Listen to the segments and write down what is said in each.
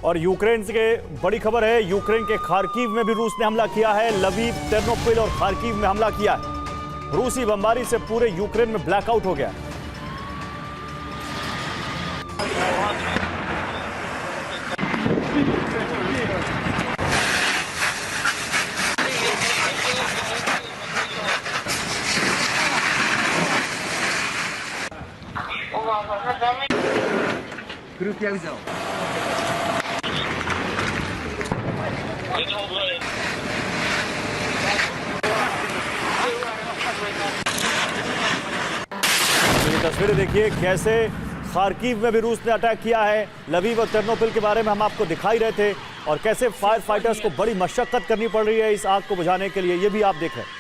और यूक्रेन से बड़ी खबर है, यूक्रेन के खार्किव में भी रूस ने हमला किया है। लवीव, टेर्नोपिल और खार्किव में हमला किया है। रूसी बमबारी से पूरे यूक्रेन में ब्लैकआउट हो गया। Grup я взял. तस्वीरें देखिए कैसे खार्किव में भी रूस ने अटैक किया है। लवीव और टेर्नोपिल के बारे में हम आपको दिखाई रहे थे और कैसे फायर फाइटर्स को बड़ी मशक्कत करनी पड़ रही है इस आग को बुझाने के लिए, ये भी आप देख रहे हैं।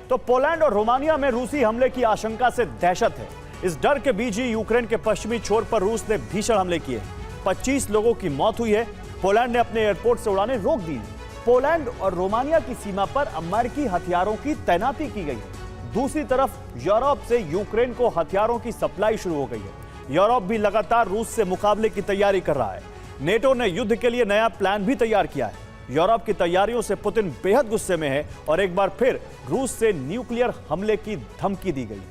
तो पोलैंड और रोमानिया में रूसी हमले की आशंका से दहशत है। इस डर के बीच ही यूक्रेन के पश्चिमी छोर पर रूस ने भीषण हमले किए। 25 लोगों की मौत हुई है। पोलैंड ने अपने एयरपोर्ट से उड़ानें रोक दी। पोलैंड और रोमानिया की सीमा पर अमेरिकी हथियारों की तैनाती की गई है। दूसरी तरफ यूरोप से यूक्रेन को हथियारों की सप्लाई शुरू हो गई है। यूरोप भी लगातार रूस से मुकाबले की तैयारी कर रहा है। नेटो ने युद्ध के लिए नया प्लान भी तैयार किया है। यूरोप की तैयारियों से पुतिन बेहद गुस्से में है और एक बार फिर रूस से न्यूक्लियर हमले की धमकी दी गई।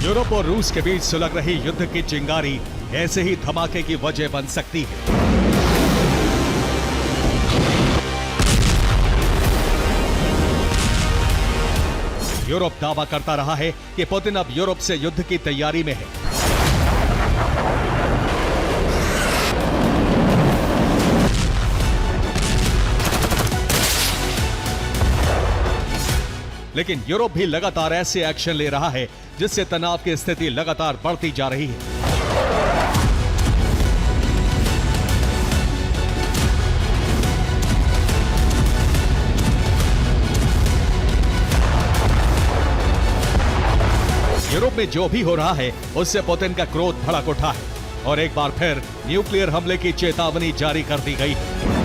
यूरोप और रूस के बीच सुलग रही युद्ध की चिंगारी ऐसे ही धमाके की वजह बन सकती है। यूरोप दावा करता रहा है कि पुतिन अब यूरोप से युद्ध की तैयारी में है। लेकिन यूरोप भी लगातार ऐसे एक्शन ले रहा है जिससे तनाव की स्थिति लगातार बढ़ती जा रही है। यूरोप में जो भी हो रहा है उससे पुतिन का क्रोध भड़क उठा है और एक बार फिर न्यूक्लियर हमले की चेतावनी जारी कर दी गई है।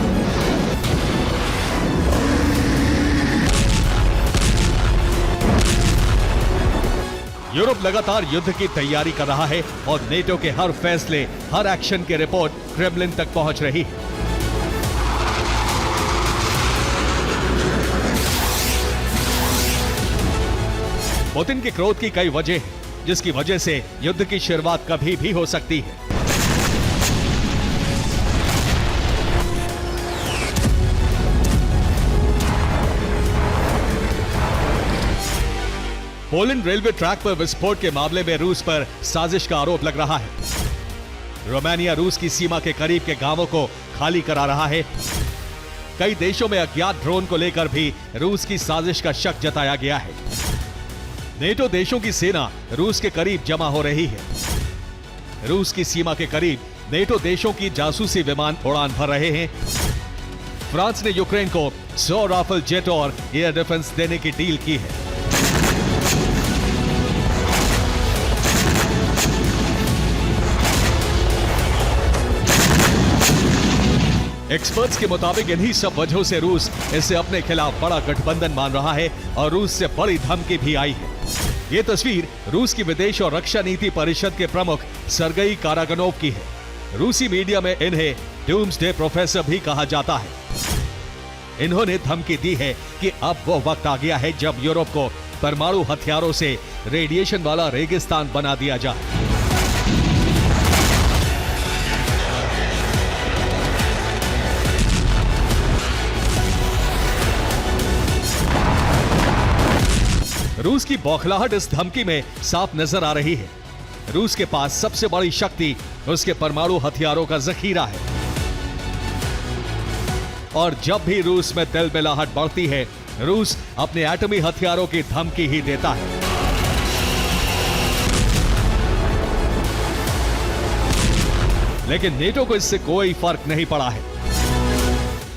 यूरोप लगातार युद्ध की तैयारी कर रहा है और नेटो के हर फैसले, हर एक्शन की रिपोर्ट क्रेमलिन तक पहुंच रही है। पुतिन के क्रोध की कई वजह हैं, जिसकी वजह से युद्ध की शुरुआत कभी भी हो सकती है। पोलैंड रेलवे ट्रैक पर विस्फोट के मामले में रूस पर साजिश का आरोप लग रहा है। रोमानिया रूस की सीमा के करीब के गांवों को खाली करा रहा है। कई देशों में अज्ञात ड्रोन को लेकर भी रूस की साजिश का शक जताया गया है। नेटो देशों की सेना रूस के करीब जमा हो रही है। रूस की सीमा के करीब नेटो देशों की जासूसी विमान उड़ान भर रहे हैं। फ्रांस ने यूक्रेन को 100 राफेल जेट और एयर डिफेंस देने की डील की है। एक्सपर्ट्स के मुताबिक इन्हीं सब वजहों से रूस इसे अपने खिलाफ बड़ा गठबंधन मान रहा है और रूस से बड़ी धमकी भी आई है। ये तस्वीर रूस की विदेश और रक्षा नीति परिषद के प्रमुख सर्गेई कारागनोव की है। रूसी मीडिया में इन्हें डूम्सडे प्रोफेसर भी कहा जाता है। इन्होंने धमकी दी है कि अब वो वक्त आ गया है जब यूरोप को परमाणु हथियारों से रेडिएशन वाला रेगिस्तान बना दिया जाए। रूस की बौखलाहट इस धमकी में साफ नजर आ रही है। रूस के पास सबसे बड़ी शक्ति उसके परमाणु हथियारों का जखीरा है। और जब भी रूस में तिलमिलाहट बढ़ती है, रूस अपने एटमी हथियारों की धमकी ही देता है। लेकिन नेटो को इससे कोई फर्क नहीं पड़ा है।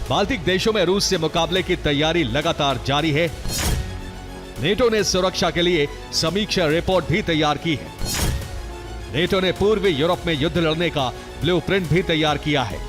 बाल्टिक देशों में रूस से मुकाबले की तैयारी लगातार जारी है। नेटो ने सुरक्षा के लिए समीक्षा रिपोर्ट भी तैयार की है। नेटो ने पूर्वी यूरोप में युद्ध लड़ने का ब्लूप्रिंट भी तैयार किया है।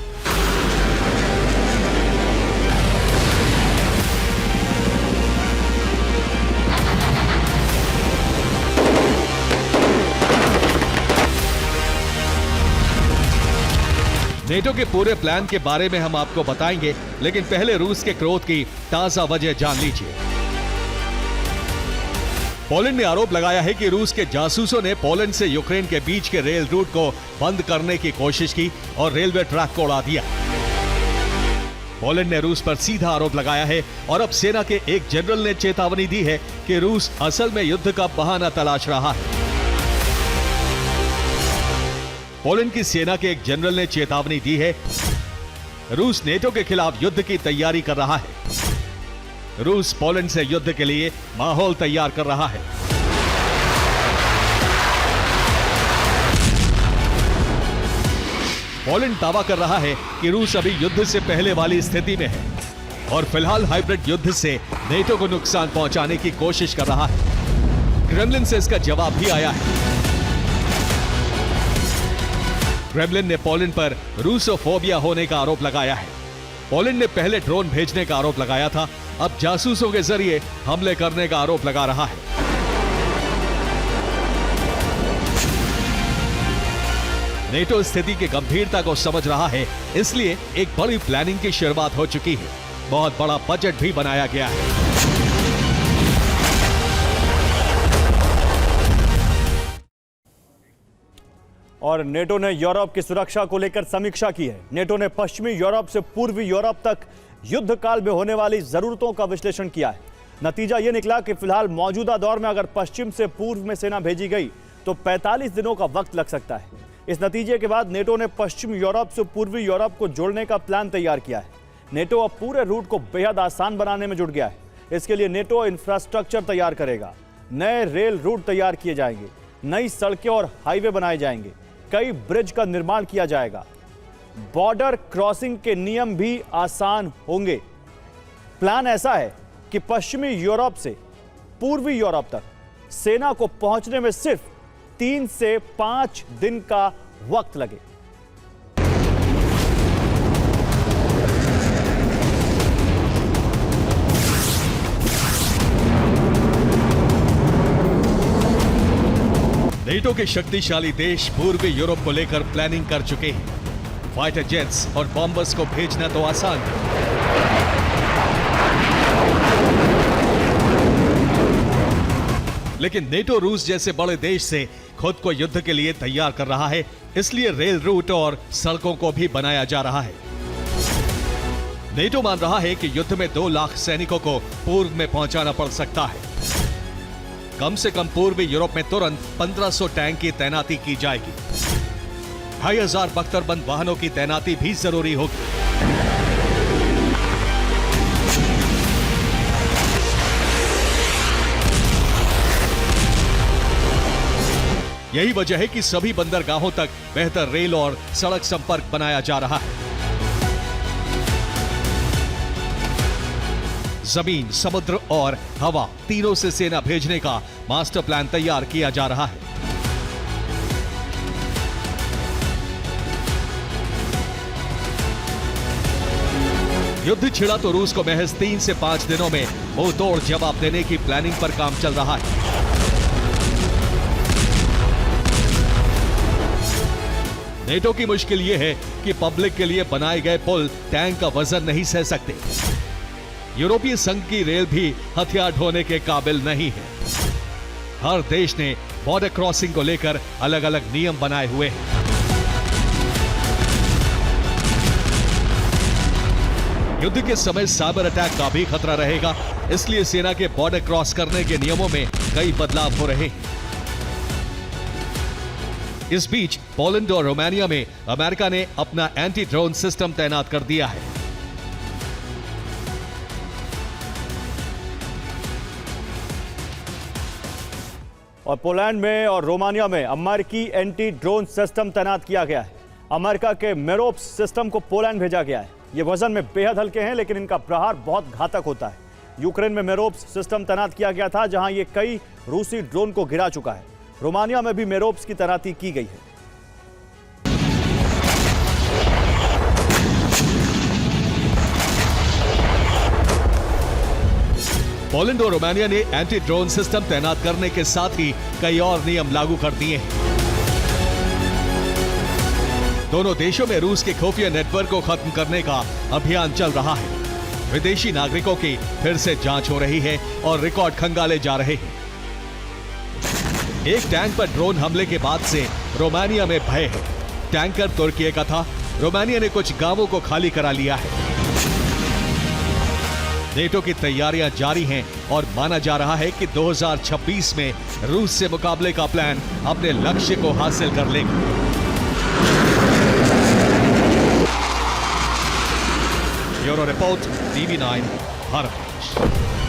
नेटो के पूरे प्लान के बारे में हम आपको बताएंगे, लेकिन पहले रूस के क्रोध की ताजा वजह जान लीजिए। पोलैंड ने आरोप लगाया है कि रूस के जासूसों ने पोलैंड से यूक्रेन के बीच के रेल रूट को बंद करने की कोशिश की और रेलवे ट्रैक को उड़ा दिया। पोलैंड ने रूस पर सीधा आरोप लगाया है और अब सेना के एक जनरल ने चेतावनी दी है कि रूस असल में युद्ध का बहाना तलाश रहा है। पोलैंड की सेना के एक जनरल ने चेतावनी दी है, रूस नेटो के खिलाफ युद्ध की तैयारी कर रहा है। रूस पोलैंड से युद्ध के लिए माहौल तैयार कर रहा है। पोलैंड दावा कर रहा है कि रूस अभी युद्ध से पहले वाली स्थिति में है और फिलहाल हाइब्रिड युद्ध से नेटो को नुकसान पहुंचाने की कोशिश कर रहा है। क्रेमलिन से इसका जवाब भी आया है। क्रेमलिन ने पोलैंड पर रूसोफोबिया होने का आरोप लगाया है। पोलैंड ने पहले ड्रोन भेजने का आरोप लगाया था, अब जासूसों के जरिए हमले करने का आरोप लगा रहा है। नेटो स्थिति की गंभीरता को समझ रहा है, इसलिए एक बड़ी प्लानिंग की शुरुआत हो चुकी है। बहुत बड़ा बजट भी बनाया गया है। और नेटो ने यूरोप की सुरक्षा को लेकर समीक्षा की है। नेटो ने पश्चिमी यूरोप से पूर्वी यूरोप तक युद्ध काल में होने वाली जरूरतों का विश्लेषण किया है। नतीजा यह निकला कि फिलहाल मौजूदा दौर में अगर पश्चिम से पूर्व में सेना भेजी गई तो 45 दिनों का वक्त लग सकता है। इस नतीजे के बाद नेटो ने पश्चिम यूरोप से पूर्वी यूरोप को जोड़ने का प्लान तैयार किया है। नेटो अब पूरे रूट को बेहद आसान बनाने में जुट गया है। इसके लिए नेटो इंफ्रास्ट्रक्चर तैयार करेगा, नए रेल रूट तैयार किए जाएंगे, नई सड़कें और हाईवे बनाए जाएंगे, कई ब्रिज का निर्माण किया जाएगा, बॉर्डर क्रॉसिंग के नियम भी आसान होंगे। प्लान ऐसा है कि पश्चिमी यूरोप से पूर्वी यूरोप तक सेना को पहुंचने में सिर्फ 3 से 5 दिन का वक्त लगे। नेटो के शक्तिशाली देश पूर्वी यूरोप को लेकर प्लानिंग कर चुके हैं। फाइटर जेट्स और बॉम्बर्स को भेजना तो आसान है, लेकिन नेटो रूस जैसे बड़े देश से खुद को युद्ध के लिए तैयार कर रहा है, इसलिए रेल रूट और सड़कों को भी बनाया जा रहा है। नेटो मान रहा है कि युद्ध में 2 लाख सैनिकों को पूर्व में पहुंचाना पड़ सकता है। कम से कम पूर्वी यूरोप में तुरंत 1500 टैंक की तैनाती की जाएगी। 2500 बख्तरबंद वाहनों की तैनाती भी जरूरी होगी। यही वजह है कि सभी बंदरगाहों तक बेहतर रेल और सड़क संपर्क बनाया जा रहा है। जमीन, समुद्र और हवा तीनों से सेना भेजने का मास्टर प्लान तैयार किया जा रहा है। युद्ध छिड़ा तो रूस को महज 3 से 5 दिनों में मुंह तोड़ जवाब देने की प्लानिंग पर काम चल रहा है। नेटो की मुश्किल यह है कि पब्लिक के लिए बनाए गए पुल टैंक का वजन नहीं सह सकते। यूरोपीय संघ की रेल भी हथियार ढोने के काबिल नहीं है। हर देश ने बॉर्डर क्रॉसिंग को लेकर अलग अलग नियम बनाए हुए हैं। युद्ध के समय साइबर अटैक का भी खतरा रहेगा, इसलिए सेना के बॉर्डर क्रॉस करने के नियमों में कई बदलाव हो रहे हैं। इस बीच पोलैंड और रोमानिया में अमेरिका ने अपना एंटी ड्रोन सिस्टम तैनात कर दिया है। और पोलैंड में और रोमानिया में अमेरिकी एंटी ड्रोन सिस्टम तैनात किया गया है। अमेरिका के मेरोप्स सिस्टम को पोलैंड भेजा गया है। ये वजन में बेहद हल्के हैं, लेकिन इनका प्रहार बहुत घातक होता है। यूक्रेन में मेरोप्स सिस्टम तैनात किया गया था, जहां ये कई रूसी ड्रोन को गिरा चुका है। रोमानिया में भी मेरोप्स की तैनाती की गई है। पोलैंड और रोमानिया ने एंटी ड्रोन सिस्टम तैनात करने के साथ ही कई और नियम लागू कर दिए हैं। दोनों देशों में रूस के खुफिया नेटवर्क को खत्म करने का अभियान चल रहा है। विदेशी नागरिकों की फिर से जांच हो रही है और रिकॉर्ड खंगाले जा रहे हैं। एक टैंक पर ड्रोन हमले के बाद से रोमानिया में भय है। टैंकर तुर्की का था। रोमानिया ने कुछ गांवों को खाली करा लिया है। नेटो की तैयारियां जारी हैं और माना जा रहा है कि 2026 में रूस से मुकाबले का प्लान अपने लक्ष्य को हासिल कर लेगा। Bureau report, TV9 Bharat.